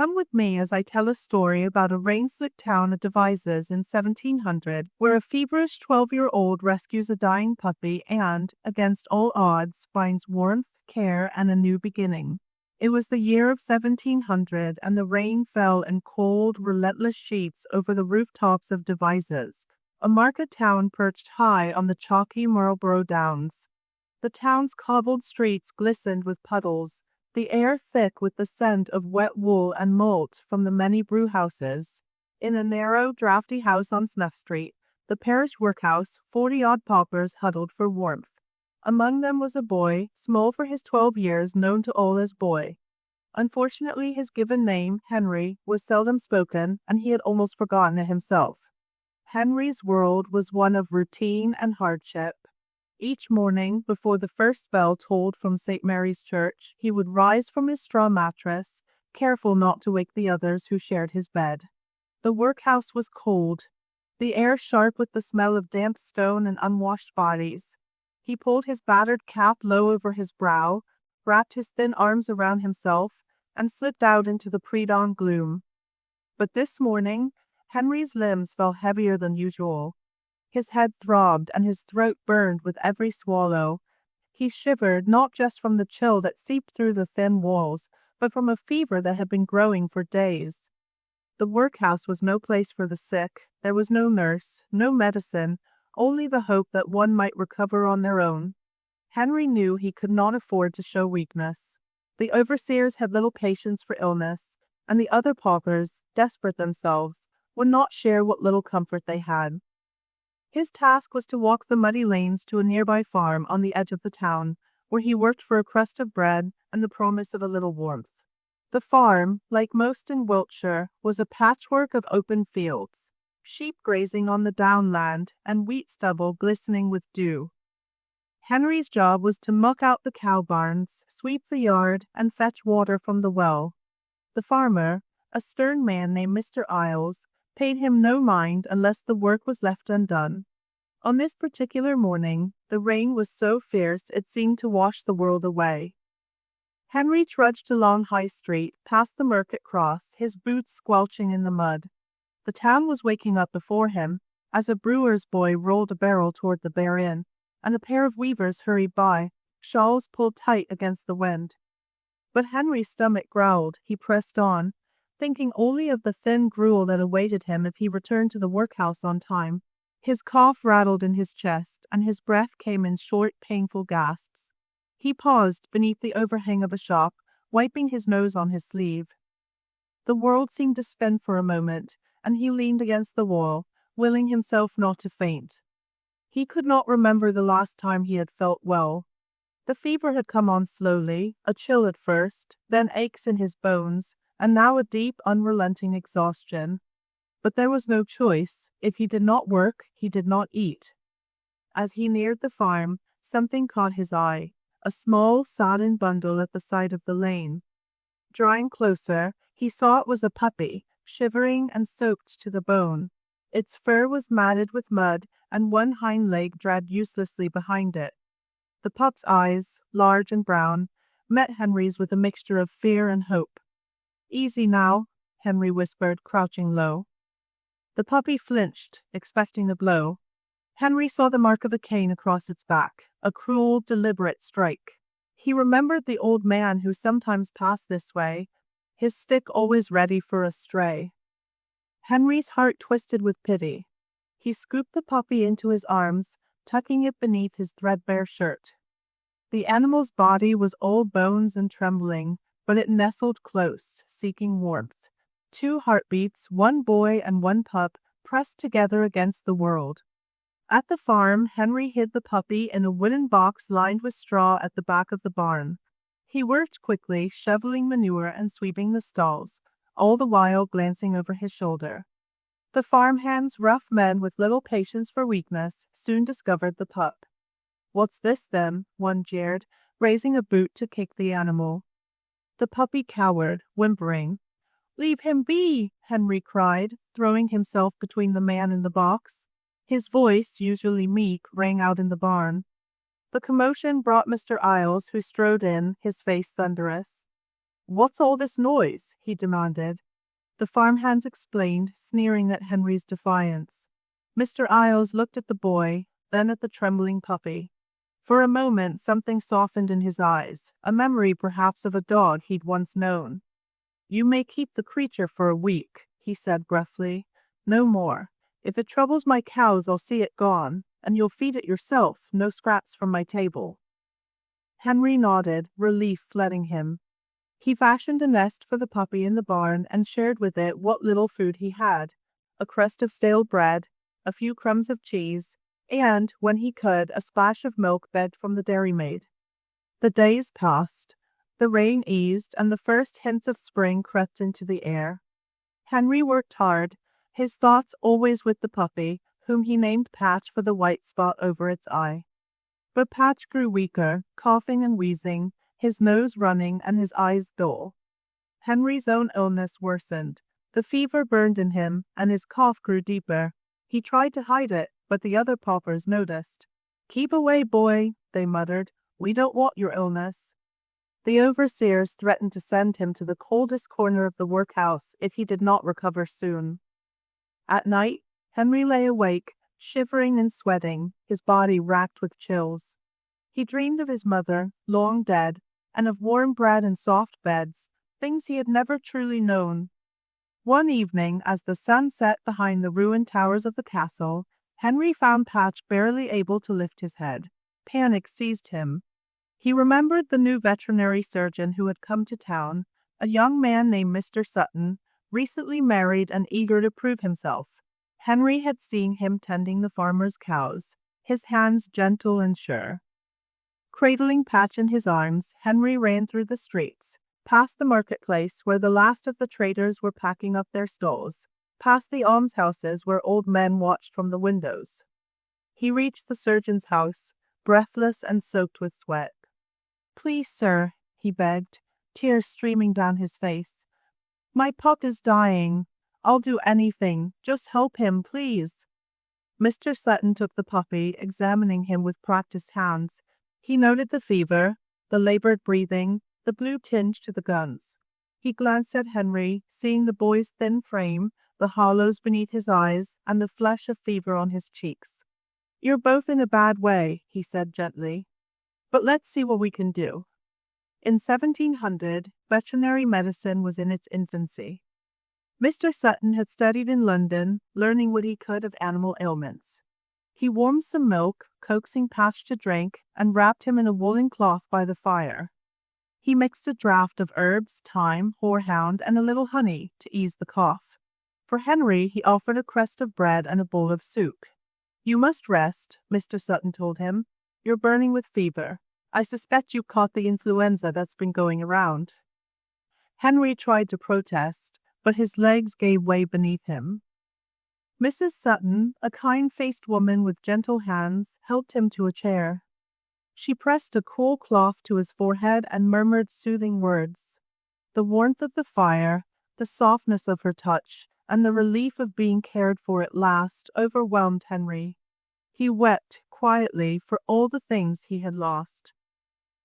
Come with me as I tell a story about a rain-slick town of Devizes in 1700, where a feverish 12-year-old rescues a dying puppy and, against all odds, finds warmth, care, and a new beginning. It was the year of 1700, and the rain fell in cold, relentless sheets over the rooftops of Devizes, a market town perched high on the chalky Marlborough Downs. The town's cobbled streets glistened with puddles, the air thick with the scent of wet wool and malt from the many brewhouses. In a narrow, draughty house on Snuff Street, the parish workhouse, 40-odd paupers huddled for warmth. Among them was a boy, small for his 12 years, known to all as Boy. Unfortunately, his given name, Henry, was seldom spoken, and he had almost forgotten it himself. Henry's world was one of routine and hardship. Each morning, before the first bell tolled from St. Mary's Church, he would rise from his straw mattress, careful not to wake the others who shared his bed. The workhouse was cold, the air sharp with the smell of damp stone and unwashed bodies. He pulled his battered cap low over his brow, wrapped his thin arms around himself, and slipped out into the pre-dawn gloom. But this morning, Henry's limbs felt heavier than usual. His head throbbed and his throat burned with every swallow. He shivered not just from the chill that seeped through the thin walls, but from a fever that had been growing for days. The workhouse was no place for the sick. There was no nurse, no medicine, only the hope that one might recover on their own. Henry knew he could not afford to show weakness. The overseers had little patience for illness, and the other paupers, desperate themselves, would not share what little comfort they had. His task was to walk the muddy lanes to a nearby farm on the edge of the town, where he worked for a crust of bread and the promise of a little warmth. The farm, like most in Wiltshire, was a patchwork of open fields, sheep grazing on the downland and wheat stubble glistening with dew. Henry's job was to muck out the cow barns, sweep the yard, and fetch water from the well. The farmer, a stern man named Mr. Isles, paid him no mind unless the work was left undone. On this particular morning, the rain was so fierce it seemed to wash the world away. Henry trudged along High Street, past the market cross, his boots squelching in the mud. The town was waking up before him, as a brewer's boy rolled a barrel toward the Bear Inn, and a pair of weavers hurried by, shawls pulled tight against the wind. But Henry's stomach growled. He pressed on, thinking only of the thin gruel that awaited him if he returned to the workhouse on time. His cough rattled in his chest, and his breath came in short, painful gasps. He paused beneath the overhang of a shop, wiping his nose on his sleeve. The world seemed to spin for a moment, and he leaned against the wall, willing himself not to faint. He could not remember the last time he had felt well. The fever had come on slowly, a chill at first, then aches in his bones, and now a deep, unrelenting exhaustion. But there was no choice. If he did not work, he did not eat. As he neared the farm, something caught his eye, a small, sodden bundle at the side of the lane. Drawing closer, he saw it was a puppy, shivering and soaked to the bone. Its fur was matted with mud, and one hind leg dragged uselessly behind it. The pup's eyes, large and brown, met Henry's with a mixture of fear and hope. "Easy now," Henry whispered, crouching low. The puppy flinched, expecting the blow. Henry saw the mark of a cane across its back, a cruel, deliberate strike. He remembered the old man who sometimes passed this way, his stick always ready for a stray. Henry's heart twisted with pity. He scooped the puppy into his arms, tucking it beneath his threadbare shirt. The animal's body was all bones and trembling, but it nestled close, seeking warmth. 2 heartbeats, 1 boy and 1 pup, pressed together against the world. At the farm, Henry hid the puppy in a wooden box lined with straw at the back of the barn. He worked quickly, shoveling manure and sweeping the stalls, all the while glancing over his shoulder. The farmhands, rough men with little patience for weakness, soon discovered the pup. "What's this, then?" one jeered, raising a boot to kick the animal. The puppy cowered, whimpering. "Leave him be!" Henry cried, throwing himself between the man and the box. His voice, usually meek, rang out in the barn. The commotion brought Mr. Isles, who strode in, his face thunderous. "What's all this noise?" he demanded. The farmhands explained, sneering at Henry's defiance. Mr. Isles looked at the boy, then at the trembling puppy. For a moment something softened in his eyes, a memory perhaps of a dog he'd once known. "You may keep the creature for a week," he said gruffly. "No more. If it troubles my cows, I'll see it gone, and you'll feed it yourself, no scraps from my table." Henry nodded, relief flooding him. He fashioned a nest for the puppy in the barn and shared with it what little food he had, a crust of stale bread, a few crumbs of cheese, and, when he could, a splash of milk begged from the dairymaid. The days passed. The rain eased, and the first hints of spring crept into the air. Henry worked hard, his thoughts always with the puppy, whom he named Patch for the white spot over its eye. But Patch grew weaker, coughing and wheezing, his nose running and his eyes dull. Henry's own illness worsened. The fever burned in him, and his cough grew deeper. He tried to hide it, but the other paupers noticed. "Keep away, boy," they muttered. "We don't want your illness." The overseers threatened to send him to the coldest corner of the workhouse if he did not recover soon. At night, Henry lay awake, shivering and sweating, his body racked with chills. He dreamed of his mother, long dead, and of warm bread and soft beds, things he had never truly known. One evening, as the sun set behind the ruined towers of the castle, Henry found Patch barely able to lift his head. Panic seized him. He remembered the new veterinary surgeon who had come to town, a young man named Mr. Sutton, recently married and eager to prove himself. Henry had seen him tending the farmer's cows, his hands gentle and sure. Cradling Patch in his arms, Henry ran through the streets, past the marketplace where the last of the traders were packing up their stalls, past the almshouses where old men watched from the windows. He reached the surgeon's house, breathless and soaked with sweat. "Please, sir," he begged, tears streaming down his face. "My pup is dying. I'll do anything. Just help him, please." Mr. Sutton took the puppy, examining him with practiced hands. He noted the fever, the labored breathing, the blue tinge to the guns. He glanced at Henry, seeing the boy's thin frame, the hollows beneath his eyes, and the flush of fever on his cheeks. "You're both in a bad way," he said gently. "But let's see what we can do." In 1700, veterinary medicine was in its infancy. Mr. Sutton had studied in London, learning what he could of animal ailments. He warmed some milk, coaxing Patch to drink, and wrapped him in a woolen cloth by the fire. He mixed a draught of herbs, thyme, horehound, and a little honey to ease the cough. For Henry, he offered a crust of bread and a bowl of soup. "You must rest," Mr. Sutton told him. "You're burning with fever. I suspect you caught the influenza that's been going around." Henry tried to protest, but his legs gave way beneath him. Mrs. Sutton, a kind-faced woman with gentle hands, helped him to a chair. She pressed a cool cloth to his forehead and murmured soothing words. The warmth of the fire, the softness of her touch, and the relief of being cared for at last overwhelmed Henry. He wept quietly for all the things he had lost.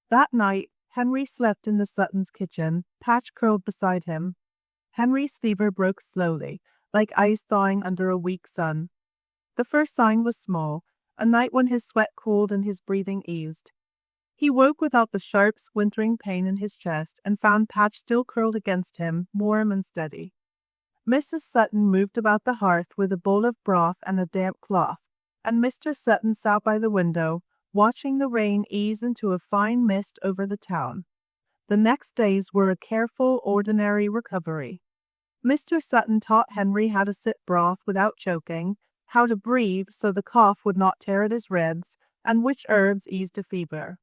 That night, Henry slept in the Suttons' kitchen, Patch curled beside him. Henry's fever broke slowly, like ice thawing under a weak sun. The first sign was small, a night when his sweat cooled and his breathing eased. He woke without the sharp, splintering pain in his chest and found Patch still curled against him, warm and steady. Mrs. Sutton moved about the hearth with a bowl of broth and a damp cloth, and Mr. Sutton sat by the window, watching the rain ease into a fine mist over the town. The next days were a careful, ordinary recovery. Mr. Sutton taught Henry how to sip broth without choking, how to breathe so the cough would not tear at his ribs, and which herbs eased a fever.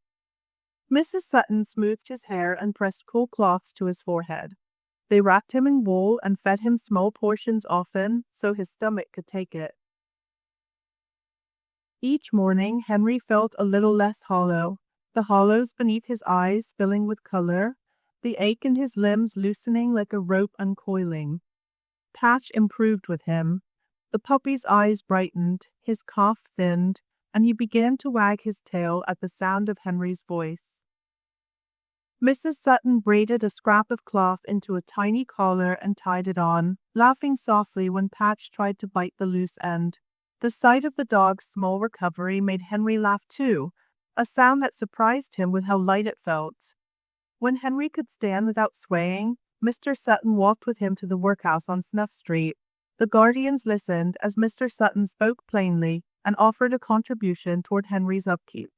Mrs. Sutton smoothed his hair and pressed cool cloths to his forehead. They wrapped him in wool and fed him small portions often, so his stomach could take it. Each morning Henry felt a little less hollow, the hollows beneath his eyes filling with color, the ache in his limbs loosening like a rope uncoiling. Patch improved with him. The puppy's eyes brightened, his cough thinned, and he began to wag his tail at the sound of Henry's voice. Mrs. Sutton braided a scrap of cloth into a tiny collar and tied it on, laughing softly when Patch tried to bite the loose end. The sight of the dog's small recovery made Henry laugh too, a sound that surprised him with how light it felt. When Henry could stand without swaying, Mr. Sutton walked with him to the workhouse on Snuff Street. The guardians listened as Mr. Sutton spoke plainly and offered a contribution toward Henry's upkeep.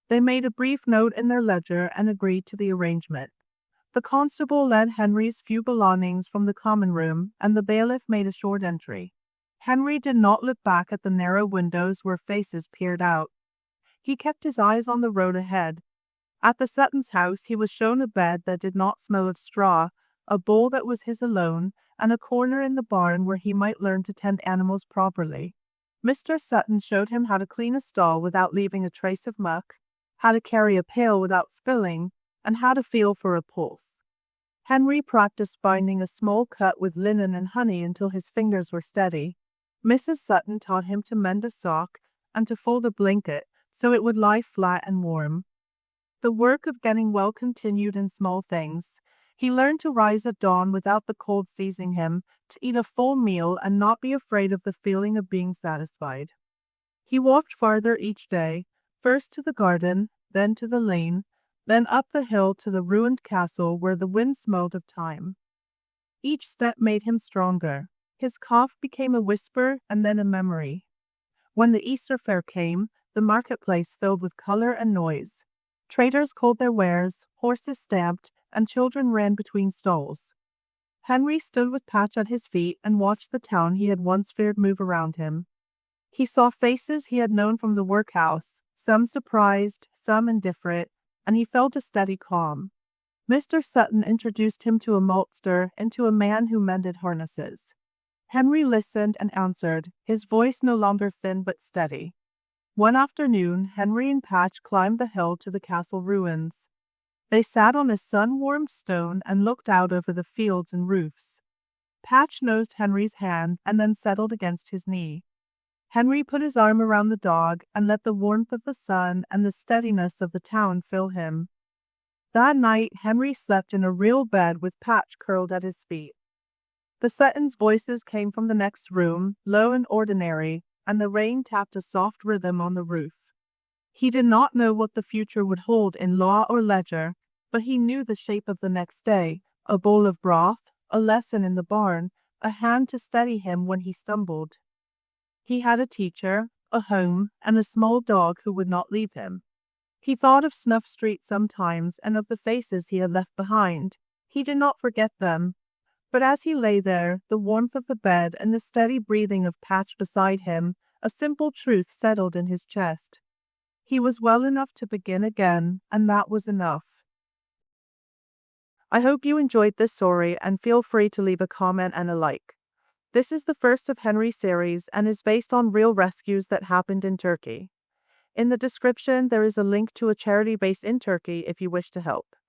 They made a brief note in their ledger and agreed to the arrangement. The constable led Henry's few belongings from the common room, and the bailiff made a short entry. Henry did not look back at the narrow windows where faces peered out. He kept his eyes on the road ahead. At the Sutton's house he was shown a bed that did not smell of straw, a bowl that was his alone, and a corner in the barn where he might learn to tend animals properly. Mr. Sutton showed him how to clean a stall without leaving a trace of muck, how to carry a pail without spilling, and how to feel for a pulse. Henry practiced binding a small cut with linen and honey until his fingers were steady. Mrs. Sutton taught him to mend a sock and to fold a blanket so it would lie flat and warm. The work of getting well continued in small things. He learned to rise at dawn without the cold seizing him, to eat a full meal and not be afraid of the feeling of being satisfied. He walked farther each day, first to the garden, then to the lane, then up the hill to the ruined castle where the wind smelled of time. Each step made him stronger. His cough became a whisper and then a memory. When the Easter fair came, the marketplace filled with color and noise. Traders called their wares, horses stamped, and children ran between stalls. Henry stood with Patch at his feet and watched the town he had once feared move around him. He saw faces he had known from the workhouse, some surprised, some indifferent, and he felt a steady calm. Mr. Sutton introduced him to a maltster and to a man who mended harnesses. Henry listened and answered, his voice no longer thin but steady. One afternoon, Henry and Patch climbed the hill to the castle ruins. They sat on a sun-warmed stone and looked out over the fields and roofs. Patch nosed Henry's hand and then settled against his knee. Henry put his arm around the dog and let the warmth of the sun and the steadiness of the town fill him. That night, Henry slept in a real bed with Patch curled at his feet. The Suttons' voices came from the next room, low and ordinary, and the rain tapped a soft rhythm on the roof. He did not know what the future would hold in law or ledger, but he knew the shape of the next day, a bowl of broth, a lesson in the barn, a hand to steady him when he stumbled. He had a teacher, a home, and a small dog who would not leave him. He thought of Snuff Street sometimes and of the faces he had left behind. He did not forget them. But as he lay there, the warmth of the bed and the steady breathing of Patch beside him, a simple truth settled in his chest. He was well enough to begin again, and that was enough. I hope you enjoyed this story and feel free to leave a comment and a like. This is the first of Henry's series and is based on real rescues that happened in Turkey. In the description, there is a link to a charity based in Turkey if you wish to help.